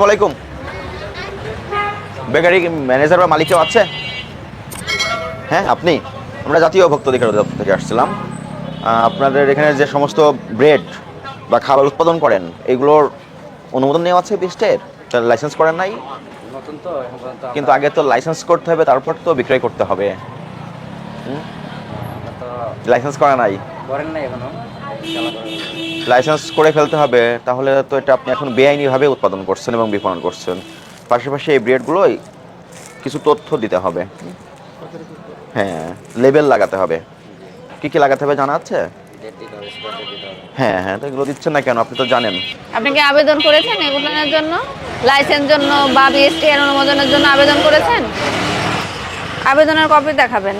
ওয়ালাইকুম। Bakery manager বা মালিক কেউ আছে? হ্যাঁ, আপনি? আমরা জাতীয় ভোক্তা অধিকার দপ্তর থেকে আসছিলাম। আপনাদের এখানে যে সমস্ত ব্রেড বা খাবার উৎপাদন করেন এগুলোর অনুমোদন নেওয়া আছে বিস্টের? লাইসেন্স করেন নাই? নতুন তো এখন পর্যন্ত কিন্তু আগে তো লাইসেন্স করতে হবে, তারপর তো বিক্রয় করতে হবে। আমরা তো লাইসেন্স করা নাই? করেন নাই এখনো খেলা করেন। লাইসেন্স করে ফেলতে হবে, তাহলে তো এটা আপনি এখন বেআইনিভাবে উৎপাদন করছেন এবং বিপণন করছেন। পাশাপাশি এই ব্রেডগুলোই কিছু তথ্য দিতে হবে। হ্যাঁ, লেবেল লাগাতে হবে। কি কি লাগাতে হবে জানা আছে? ডেট দিতে হবে, স্পট ডেট দিতে হবে। হ্যাঁ হ্যাঁ, তো এগুলো দিচ্ছেন না কেন? আপনি তো জানেন। আপনি কি আবেদন করেছেন এগুলোর জন্য? লাইসেন্স জন্য বা বিএসটিআর অনুমোদনের জন্য আবেদন করেছেন? আবেদনের কপি দেখাবেন।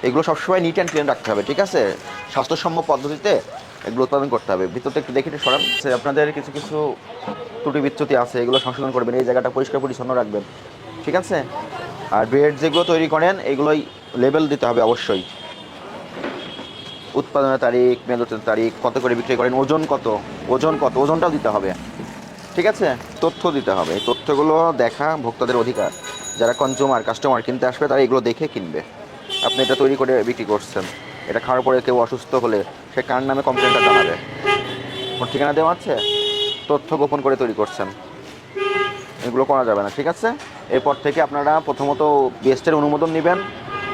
এগুলো সবসময় নিট অ্যান্ড ক্লিন রাখতে হবে, ঠিক আছে? স্বাস্থ্যসম্মত পদ্ধতিতে এগুলো উৎপাদন করতে হবে। ভিতরটা একটু দেখে একটু সরান। আপনাদের কিছু কিছু ত্রুটি বিচ্যুতি আছে, এগুলো সংশোধন করবেন, এই জায়গাটা পরিষ্কার পরিচ্ছন্ন রাখবেন, ঠিক আছে? আর ব্রেড যেগুলো তৈরি করেন এগুলোই লেবেল দিতে হবে অবশ্যই। উৎপাদনের তারিখ, মেয়াদোত্তীর্ণের তারিখ, কত করে বিক্রি করেন, ওজন কত, ওজনটাও দিতে হবে, ঠিক আছে? তথ্য দিতে হবে। এই তথ্যগুলো দেখা ভোক্তাদের অধিকার। যারা কাস্টমার কিনতে আসবে তারা এগুলো দেখে কিনবে। আপনি এটা তৈরি করে বিক্রি করছেন, এটা খাওয়ার পরে কেউ অসুস্থ হলে সে কার নামে কমপ্লেনটা জানাবে? ওর ঠিকানা দেওয়া আছে? তথ্য গোপন করে তৈরি করছেন, এগুলো করা যাবে না, ঠিক আছে? এরপর থেকে আপনারা প্রথমত বিএসটির অনুমোদন নেবেন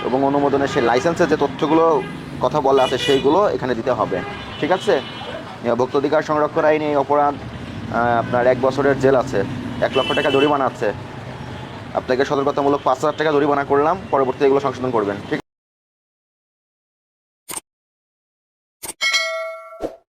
এবং অনুমোদনের সেই লাইসেন্সের যে তথ্যগুলো কথা বলা আছে সেইগুলো এখানে দিতে হবে, ঠিক আছে? ভোক্তা অধিকার সংরক্ষণ আইনে এই অপরাধ আপনার 1 বছরের জেল আছে, 1 লক্ষ টাকা জরিমানা আছে। আপনাকে সতর্কতামূলক 5,000 টাকা জরিমানা করলাম, পরবর্তীতে এগুলো সংশোধন করবেন, ঠিক?